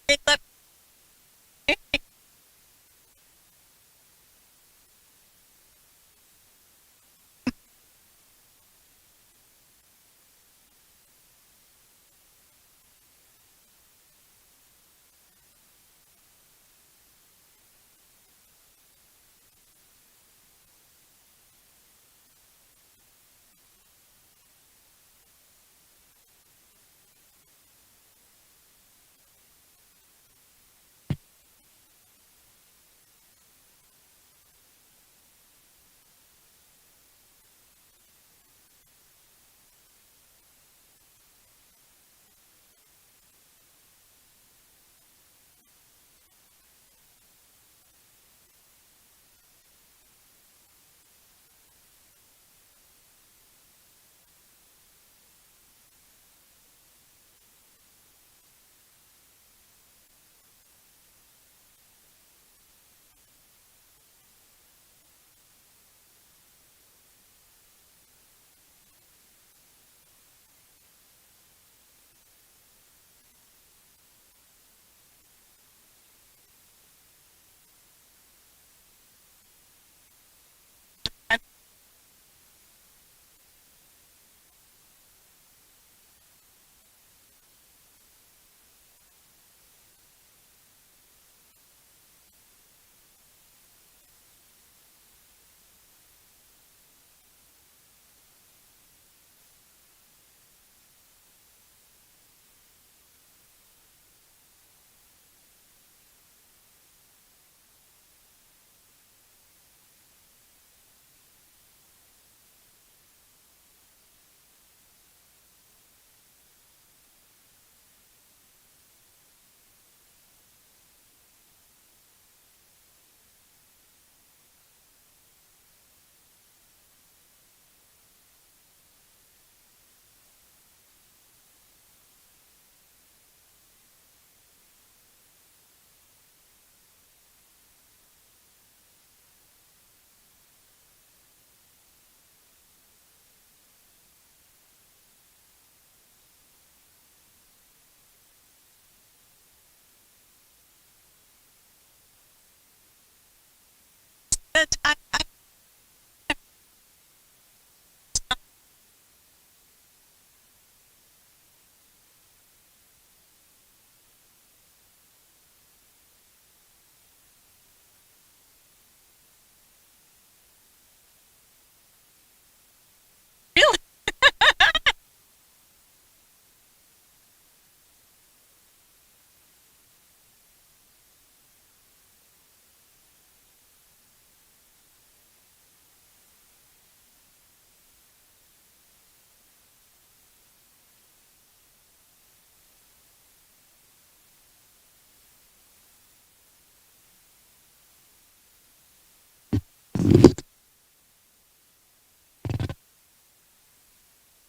Really?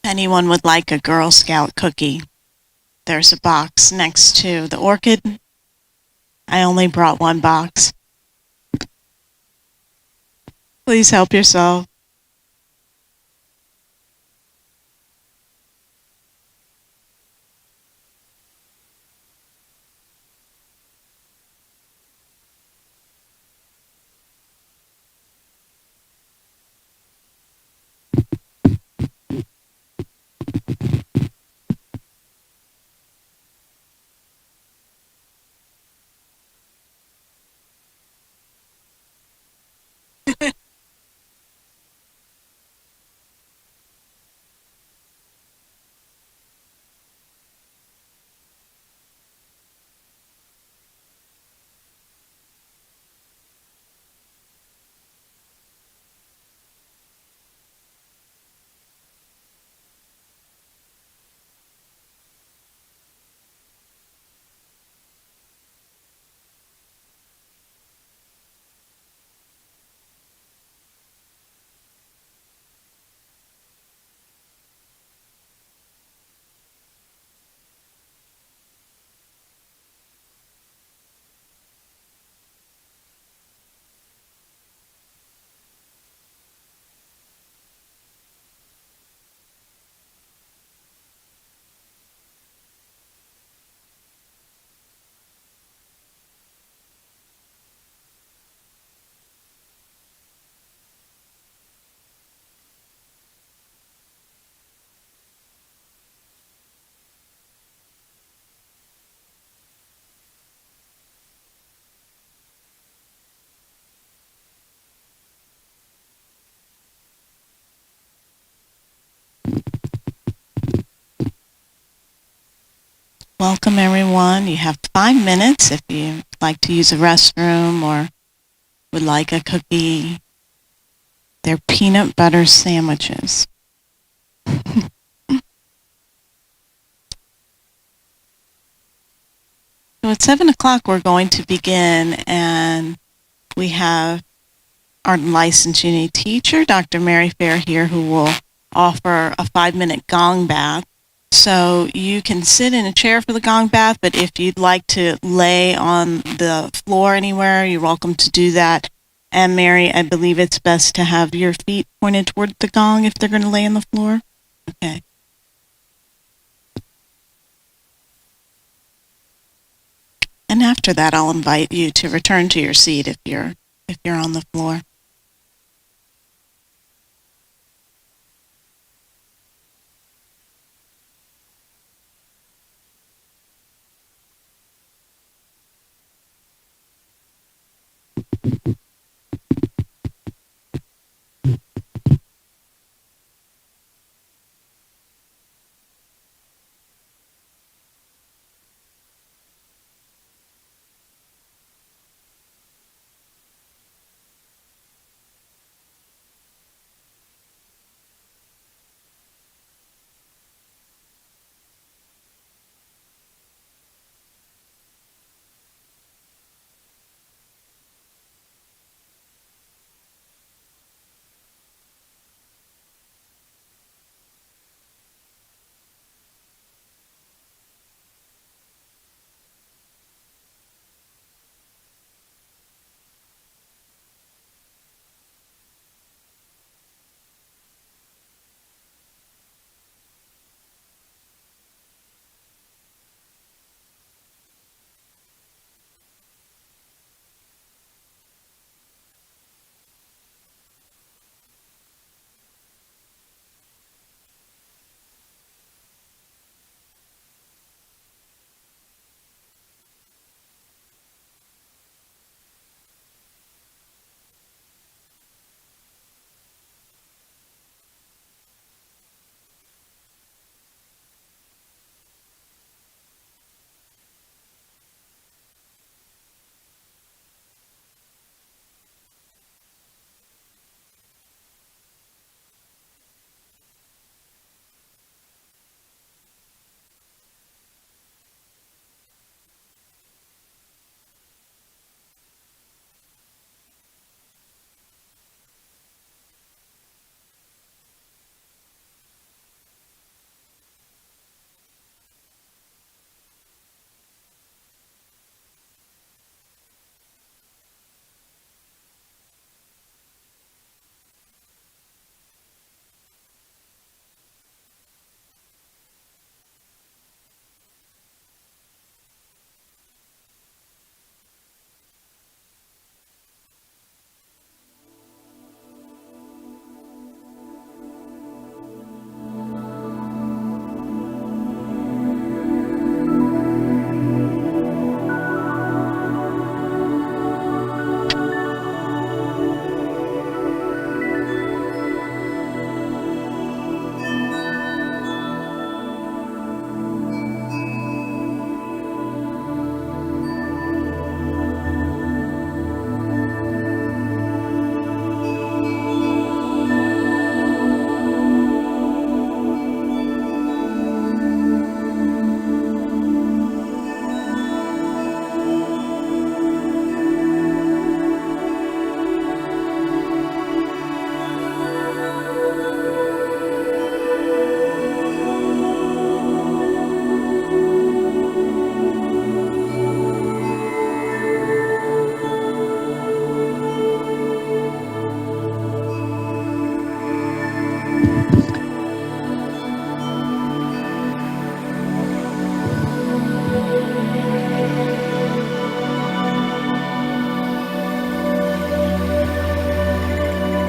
Anyone would like a Girl Scout cookie? There's a box next to the orchid. I only brought one box. Please help yourself. Welcome everyone. You have 5 minutes if you like to use a restroom or would like a cookie. They're peanut butter sandwiches. So at 7 o'clock we're going to begin, and we have our licensed Unity teacher, Dr. Mary Fair, here, who will offer a 5-minute gong bath. So you can sit in a chair for the gong bath, but if you'd like to lay on the floor anywhere, you're welcome to do that. And Mary, I believe it's best to have your feet pointed toward the gong if they're going to lay on the floor. Okay. And after that, I'll invite you to return to your seat if you're on the floor.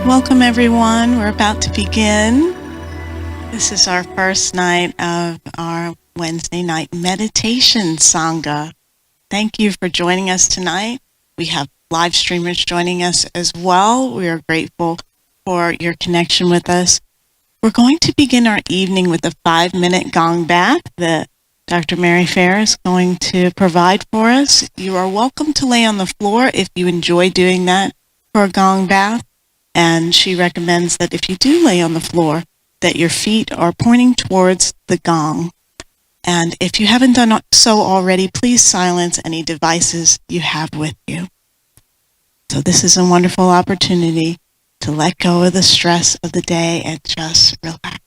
Welcome everyone. We're about to begin. This is our first night of our Wednesday night meditation Sangha. Thank you for joining us tonight. We have live streamers joining us as well. We are grateful for your connection with us. We're going to begin our evening with a 5-minute gong bath. The Dr. Mary Fair is going to provide for us. You are welcome to lay on the floor if you enjoy doing that for a gong bath. And she recommends that if you do lay on the floor, that your feet are pointing towards the gong. And if you haven't done so already, please silence any devices you have with you. So this is a wonderful opportunity to let go of the stress of the day and just relax.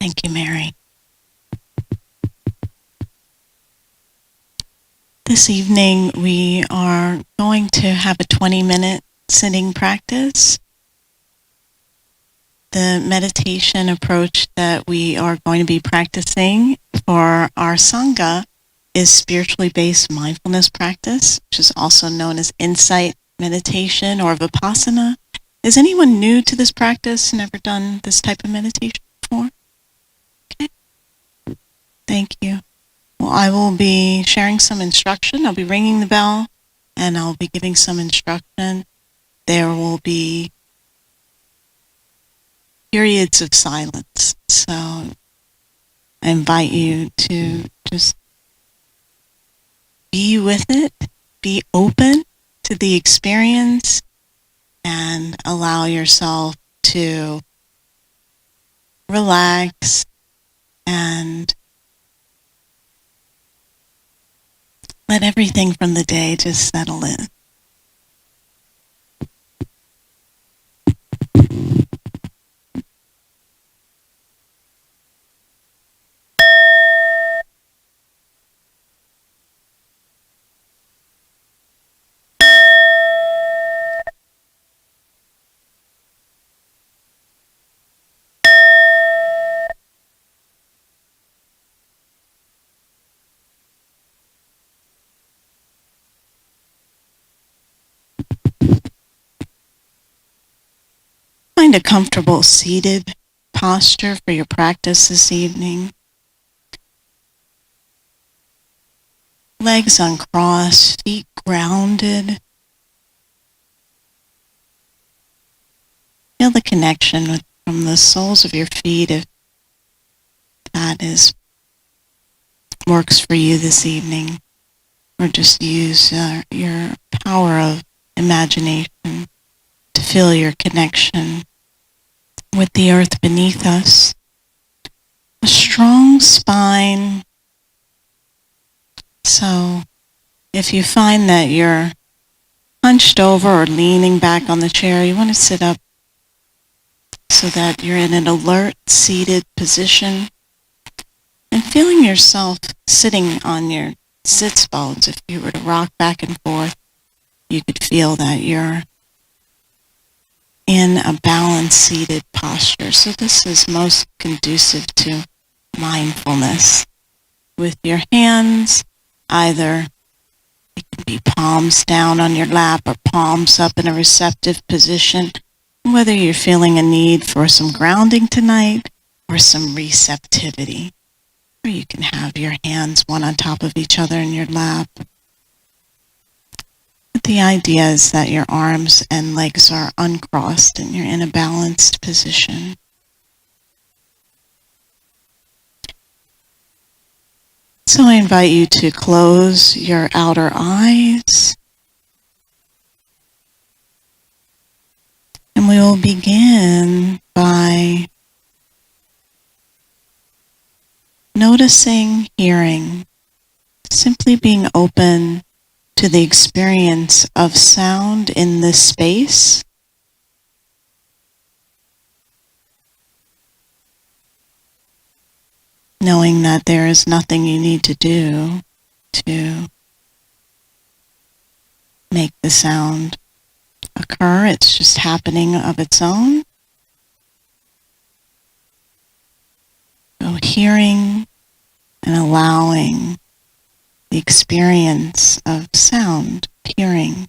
Thank you, Mary. This evening, we are going to have a 20-minute sitting practice. The meditation approach that we are going to be practicing for our Sangha is spiritually based mindfulness practice, which is also known as insight meditation or Vipassana. Is anyone new to this practice, never done this type of meditation before? Okay. Thank you. Well, I will be sharing some instruction. I'll be ringing the bell and I'll be giving some instruction. There will be periods of silence. So I invite you to just be with it, be open to the experience, and allow yourself to relax and let everything from the day just settle in. Find a comfortable seated posture for your practice this evening. Legs uncrossed, feet grounded. Feel the connection from the soles of your feet if that works for you this evening. Or just use your power of imagination to feel your connection with the earth beneath us. A strong spine. So if you find that you're hunched over or leaning back on the chair, you want to sit up so that you're in an alert, seated position. And feeling yourself sitting on your sits bones, if you were to rock back and forth, you could feel that you're in a balanced seated posture. So this is most conducive to mindfulness. With your hands, either it can be palms down on your lap or palms up in a receptive position, whether you're feeling a need for some grounding tonight or some receptivity. Or you can have your hands one on top of each other in your lap. But the idea is that your arms and legs are uncrossed and you're in a balanced position. So I invite you to close your outer eyes. And we will begin by noticing hearing, simply being open to the experience of sound in this space. Knowing that there is nothing you need to do to make the sound occur. It's just happening of its own. So hearing and allowing the experience of sound, hearing.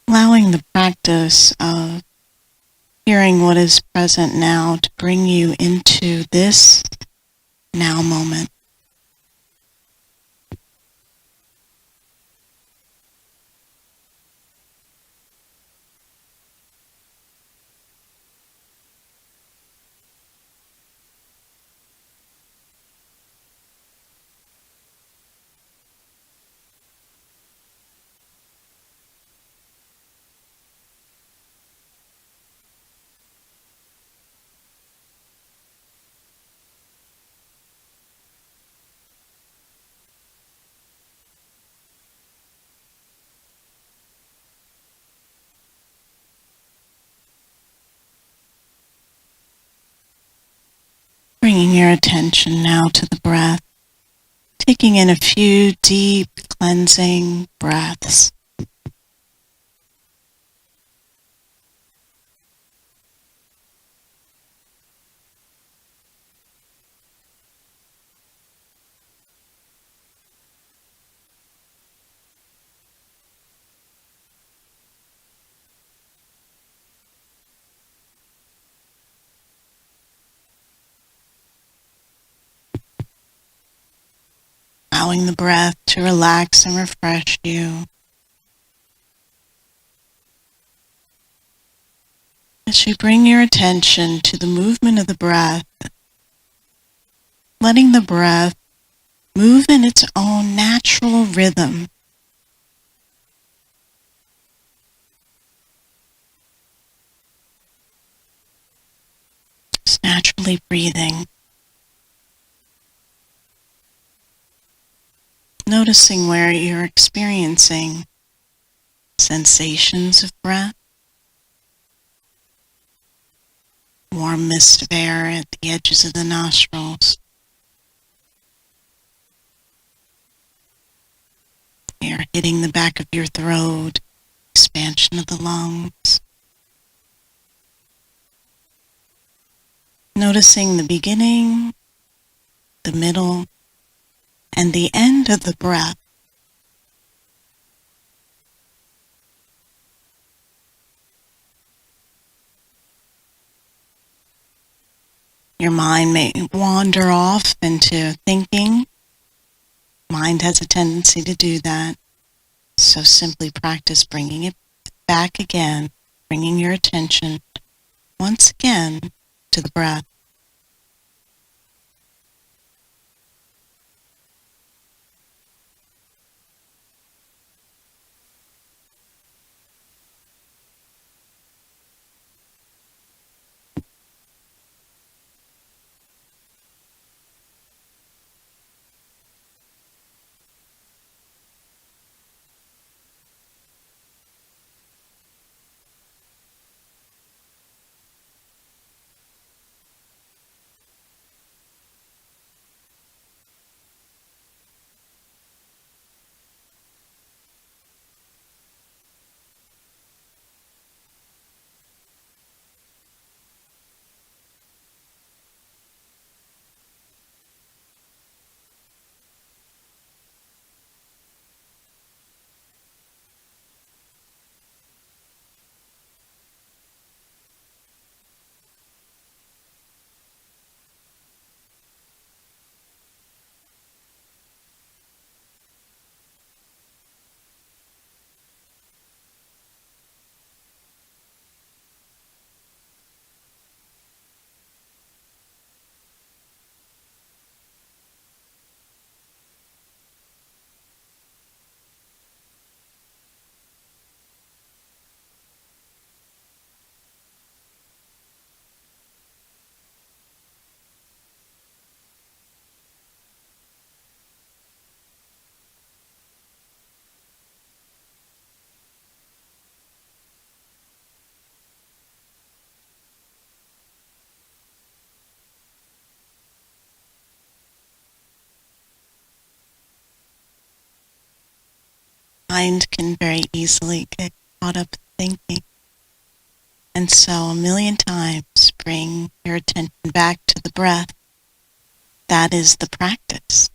Allowing the practice of hearing what is present now to bring you into this now moment. your attention now to the breath, taking in a few deep cleansing breaths. Allowing the breath to relax and refresh you. As you bring your attention to the movement of the breath, letting the breath move in its own natural rhythm. Just naturally breathing. Noticing where you're experiencing sensations of breath, warm mist of air at the edges of the nostrils, air hitting the back of your throat, expansion of the lungs. Noticing the beginning, the middle, and the end of the breath. Your mind may wander off into thinking. Mind has a tendency to do that. So simply practice bringing it back again, bringing your attention once again to the breath. Mind can very easily get caught up thinking. And so 1,000,000 times bring your attention back to the breath. That is the practice.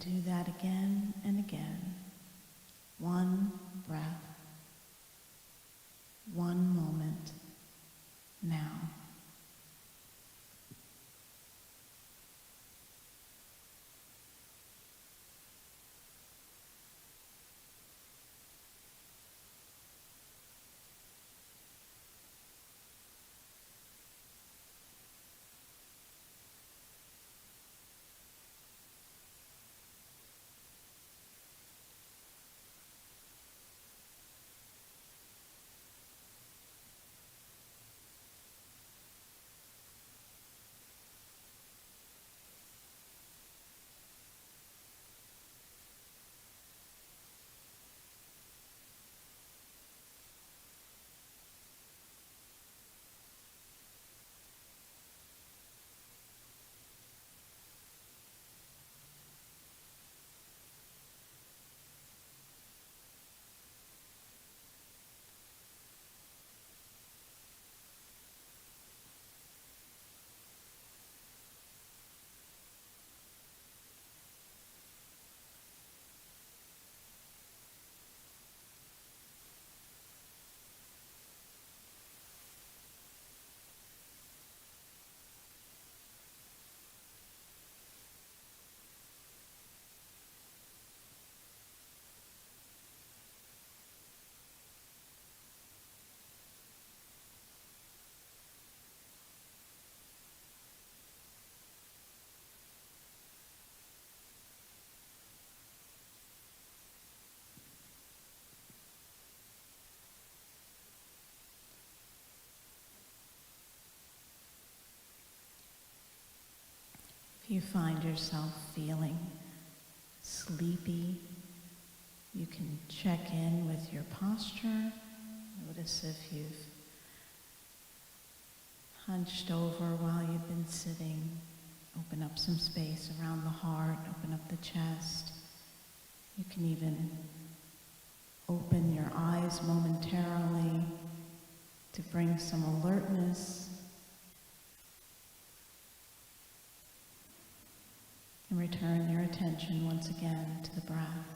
do that again and again. One breath, one moment, now. If you find yourself feeling sleepy, you can check in with your posture. Notice if you've hunched over while you've been sitting. Open up some space around the heart, open up the chest. You can even open your eyes momentarily to bring some alertness. And return your attention once again to the breath.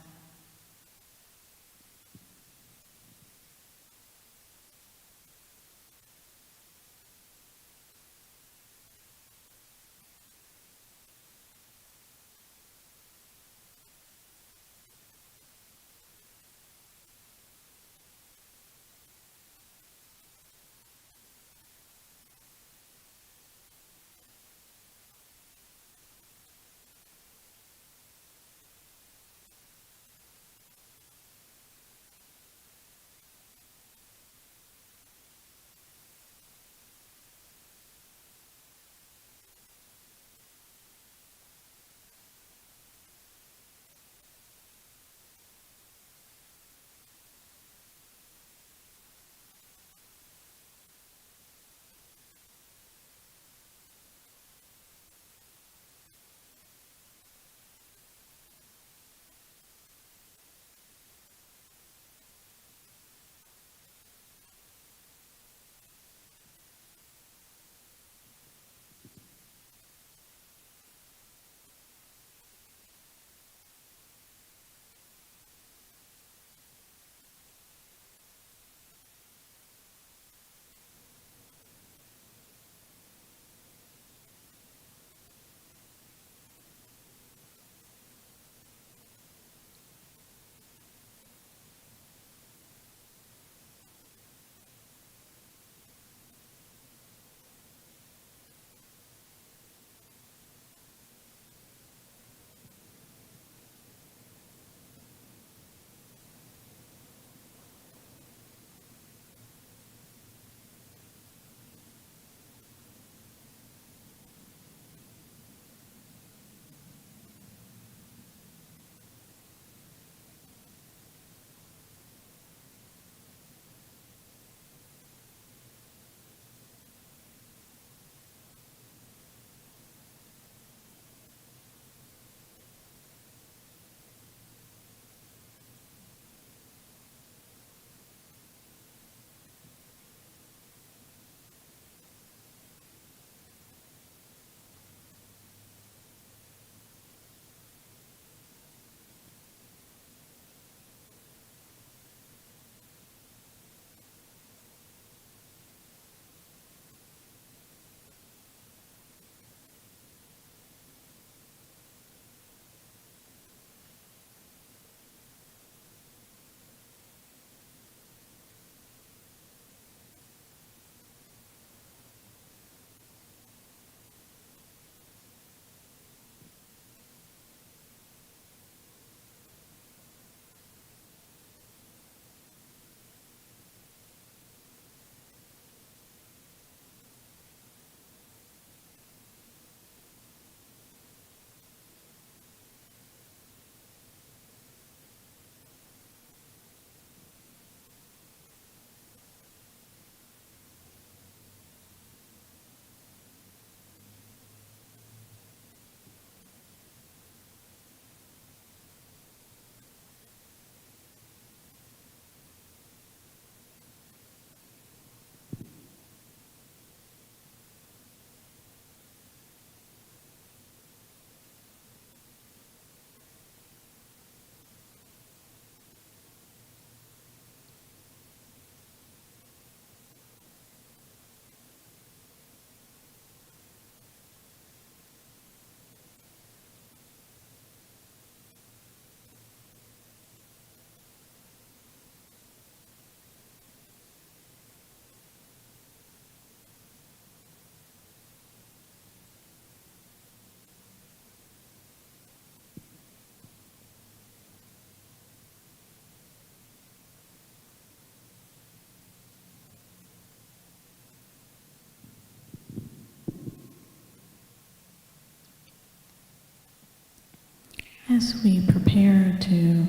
As we prepare to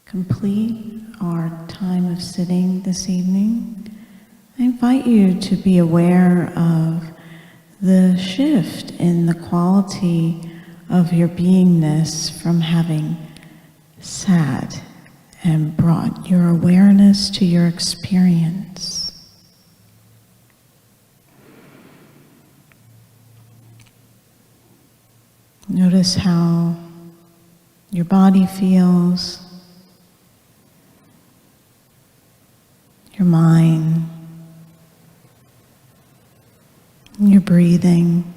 complete our time of sitting this evening, I invite you to be aware of the shift in the quality of your beingness from having sat and brought your awareness to your experience. Notice how your body feels, your mind, your breathing,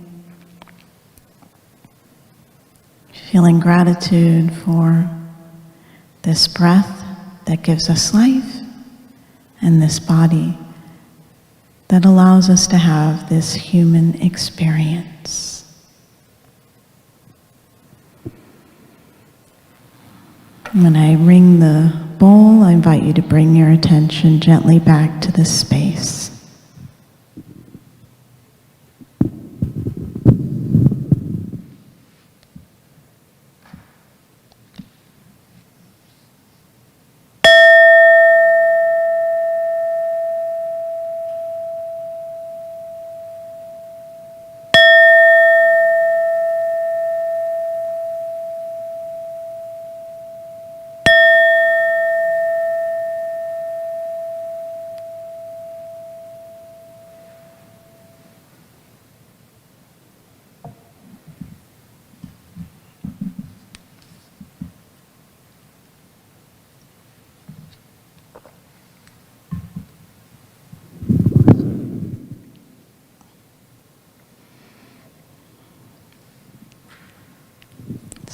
feeling gratitude for this breath that gives us life and this body that allows us to have this human experience. When I ring the bowl, I invite you to bring your attention gently back to this space.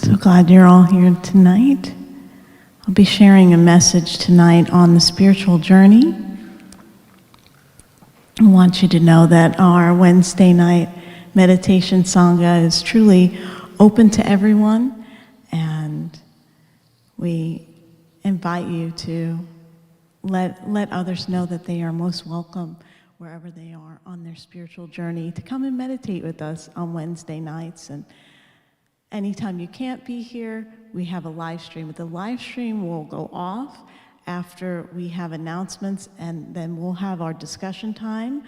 So glad you're all here tonight. I'll be sharing a message tonight on the spiritual journey. I want you to know that our Wednesday night meditation Sangha is truly open to everyone, and we invite you to let others know that they are most welcome wherever they are on their spiritual journey to come and meditate with us on Wednesday nights. And anytime you can't be here, we have a live stream. The live stream will go off after we have announcements, and then we'll have our discussion time.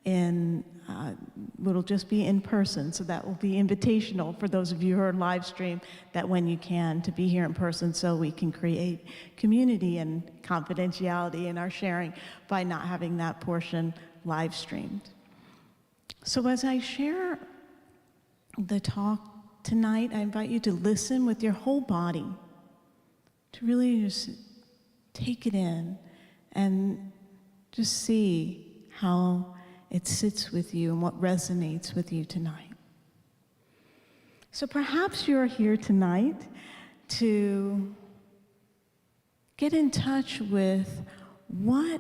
It'll just be in person, so that will be invitational for those of you who are live stream, that when you can, to be here in person so we can create community and confidentiality in our sharing by not having that portion live streamed. So as I share the talk tonight, I invite you to listen with your whole body, to really just take it in and just see how it sits with you and what resonates with you tonight. So perhaps you're here tonight to get in touch with what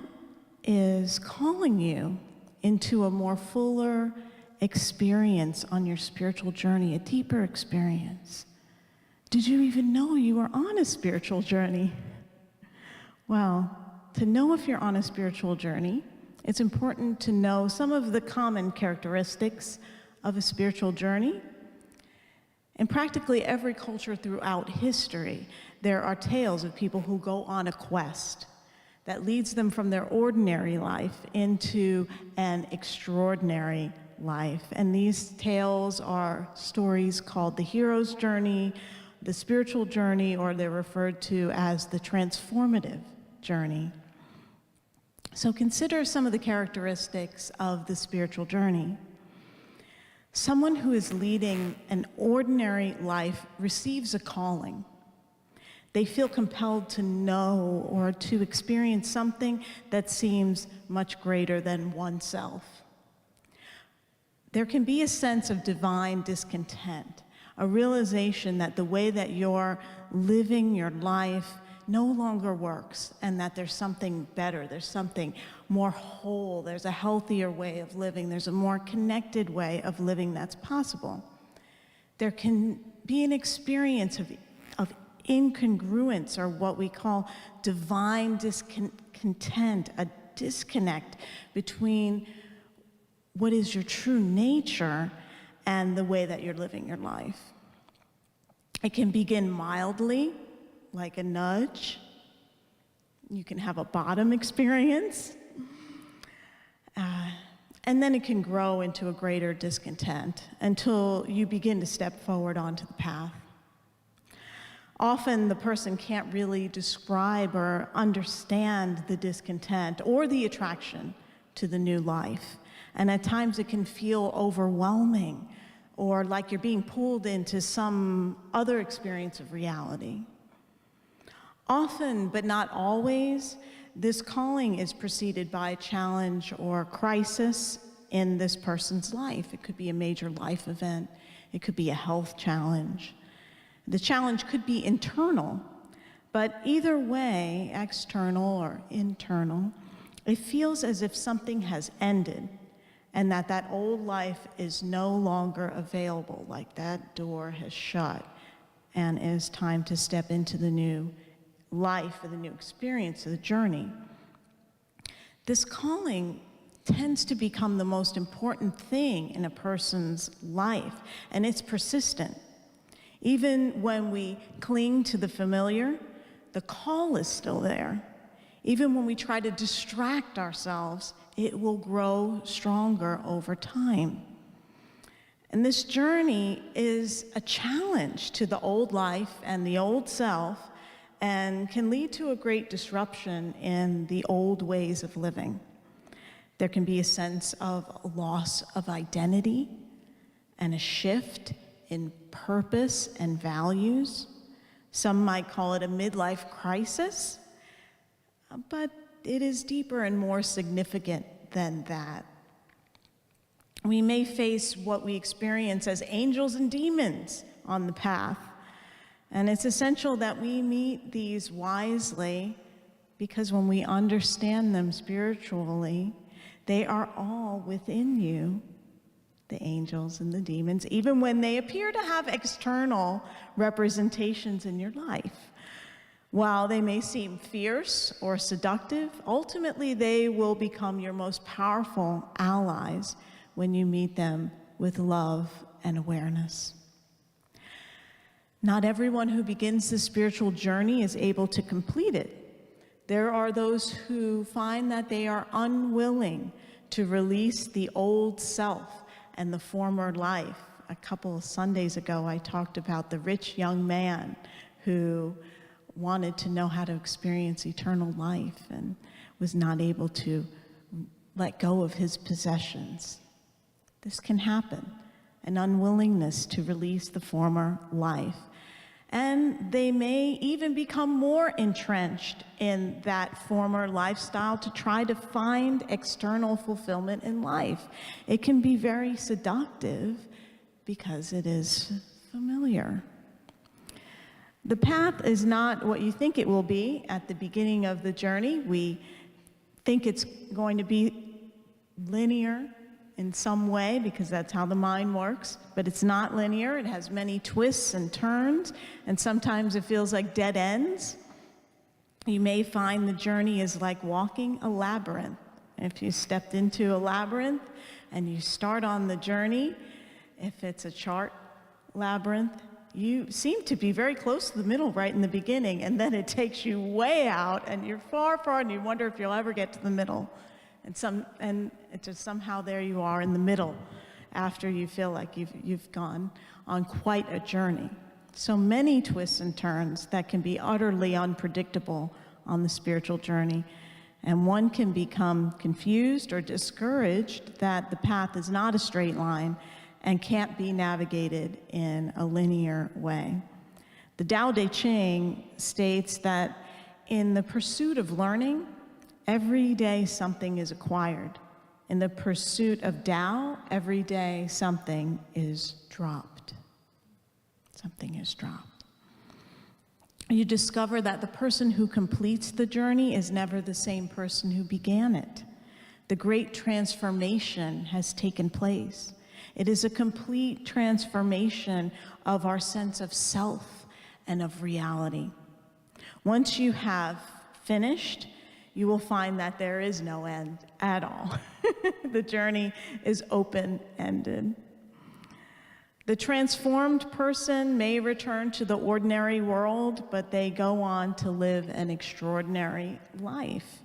is calling you into a more fuller experience on your spiritual journey, a deeper experience. Did you even know you were on a spiritual journey? Well, to know if you're on a spiritual journey, it's important to know some of the common characteristics of a spiritual journey. In practically every culture throughout history, there are tales of people who go on a quest that leads them from their ordinary life into an extraordinary life. And these tales are stories called the hero's journey, the spiritual journey, or they're referred to as the transformative journey. So consider some of the characteristics of the spiritual journey. Someone who is leading an ordinary life receives a calling. They feel compelled to know or to experience something that seems much greater than oneself. There can be a sense of divine discontent, a realization that the way that you're living your life no longer works, and that there's something better, there's something more whole, there's a healthier way of living, there's a more connected way of living that's possible. There can be an experience of incongruence, or what we call divine discontent, a disconnect between what is your true nature and the way that you're living your life. It can begin mildly, like a nudge. You can have a bottom experience. And then it can grow into a greater discontent until you begin to step forward onto the path. Often the person can't really describe or understand the discontent or the attraction to the new life. And at times it can feel overwhelming or like you're being pulled into some other experience of reality. Often, but not always, this calling is preceded by a challenge or crisis in this person's life. It could be a major life event. It could be a health challenge. The challenge could be internal, but either way, external or internal, it feels as if something has ended and that old life is no longer available, like that door has shut and it is time to step into the new life or the new experience of the journey. This calling tends to become the most important thing in a person's life, and it's persistent. Even when we cling to the familiar, the call is still there. Even when we try to distract ourselves, it will grow stronger over time. And this journey is a challenge to the old life and the old self, and can lead to a great disruption in the old ways of living. There can be a sense of loss of identity and a shift in purpose and values. Some might call it a midlife crisis, but it is deeper and more significant than that. We may face what we experience as angels and demons on the path. And it's essential that we meet these wisely, because when we understand them spiritually, they are all within you, the angels and the demons, even when they appear to have external representations in your life. While they may seem fierce or seductive, ultimately they will become your most powerful allies when you meet them with love and awareness. Not everyone who begins the spiritual journey is able to complete it. There are those who find that they are unwilling to release the old self and the former life. A couple of Sundays ago, I talked about the rich young man who wanted to know how to experience eternal life and was not able to let go of his possessions. This can happen. An unwillingness to release the former life. And they may even become more entrenched in that former lifestyle to try to find external fulfillment in life. It can be very seductive because it is familiar. The path is not what you think it will be at the beginning of the journey. We think it's going to be linear in some way, because that's how the mind works, but it's not linear. It has many twists and turns, and sometimes it feels like dead ends. You may find the journey is like walking a labyrinth. If you stepped into a labyrinth and you start on the journey, if it's a chart labyrinth, you seem to be very close to the middle right in the beginning, and then it takes you way out, and you're far, and you wonder if you'll ever get to the middle. And it just somehow there you are in the middle after you feel like you've gone on quite a journey. So many twists and turns that can be utterly unpredictable on the spiritual journey. And one can become confused or discouraged that the path is not a straight line and can't be navigated in a linear way. The Tao Te Ching states that in the pursuit of learning, every day something is acquired. In the pursuit of Tao, every day something is dropped. Something is dropped. You discover that the person who completes the journey is never the same person who began it. The great transformation has taken place. It is a complete transformation of our sense of self and of reality. Once you have finished, you will find that there is no end at all. The journey is open-ended. The transformed person may return to the ordinary world, but they go on to live an extraordinary life.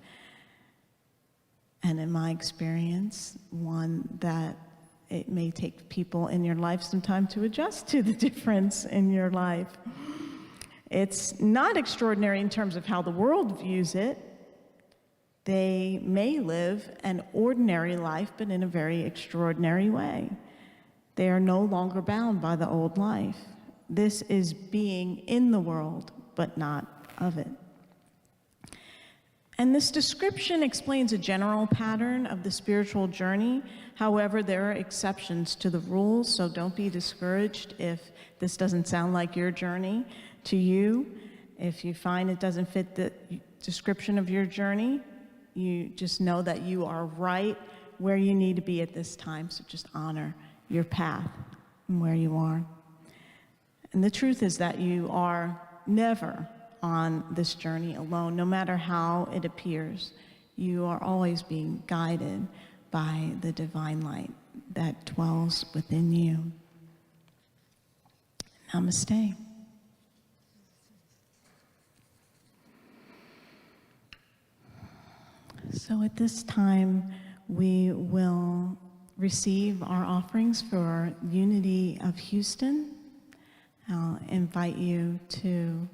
And in my experience, one that it may take people in your life some time to adjust to the difference in your life. It's not extraordinary in terms of how the world views it. They may live an ordinary life, but in a very extraordinary way. They are no longer bound by the old life. This is being in the world, but not of it. And this description explains a general pattern of the spiritual journey. However, there are exceptions to the rules, so don't be discouraged if this doesn't sound like your journey to you. If you find it doesn't fit the description of your journey, you just know that you are right where you need to be at this time, so just honor your path and where you are. And the truth is that you are never on this journey alone, no matter how it appears. You are always being guided by the divine light that dwells within you. Namaste. So at this time, we will receive our offerings for Unity of Houston. I'll invite you to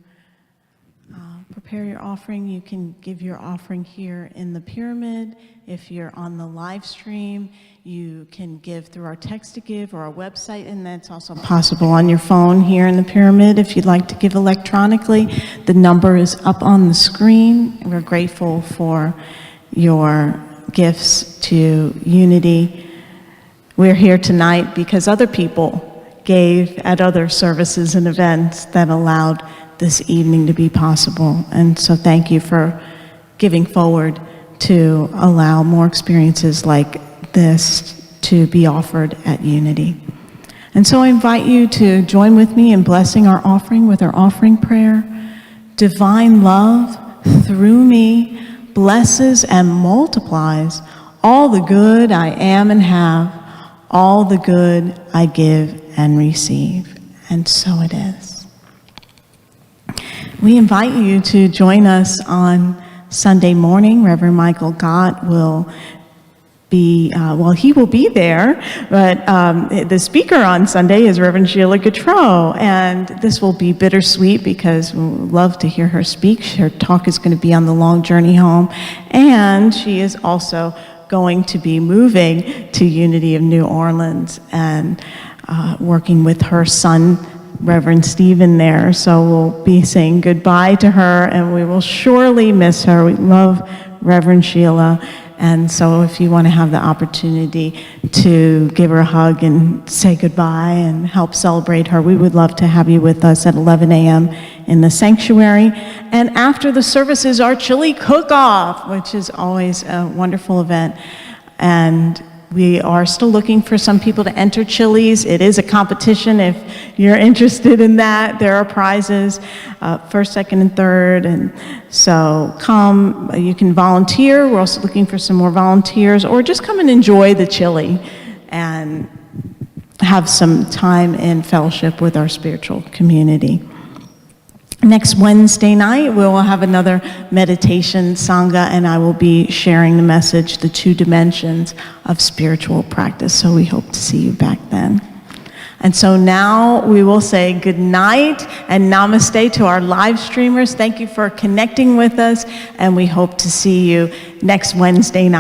prepare your offering. You can give your offering here in the pyramid. If you're on the live stream, you can give through our text to give or our website, and that's also possible on your phone here in the pyramid. If you'd like to give electronically, the number is up on the screen. We're grateful for your gifts to Unity. We're here tonight because other people gave at other services and events that allowed this evening to be possible. And so thank you for giving forward to allow more experiences like this to be offered at Unity. And so I invite you to join with me in blessing our offering with our offering prayer. Divine love through me blesses and multiplies all the good I am and have, all the good I give and receive. And so it is. We invite you to join us on Sunday morning. Reverend Michael Gott will be, he will be there, but the speaker on Sunday is Reverend Sheila Gautreaux, and this will be bittersweet because we love to hear her speak. Her talk is going to be on the long journey home, and she is also going to be moving to Unity of New Orleans and working with her son, Reverend Stephen, there. So we'll be saying goodbye to her, and we will surely miss her. We love Reverend Sheila, and so if you want to have the opportunity to give her a hug and say goodbye and help celebrate her, we would love to have you with us at 11 a.m. in the sanctuary. And after the service is our chili cook-off, which is always a wonderful event. And we are still looking for some people to enter Chili's. It is a competition. If you're interested in that, there are prizes, first, second, and third. And so come, you can volunteer. We're also looking for some more volunteers, or just come and enjoy the chili and have some time in fellowship with our spiritual community. Next Wednesday night, we will have another meditation Sangha, and I will be sharing the message, the 2 dimensions of spiritual practice. So we hope to see you back then. And so now we will say good night and namaste to our live streamers. Thank you for connecting with us, and we hope to see you next Wednesday night.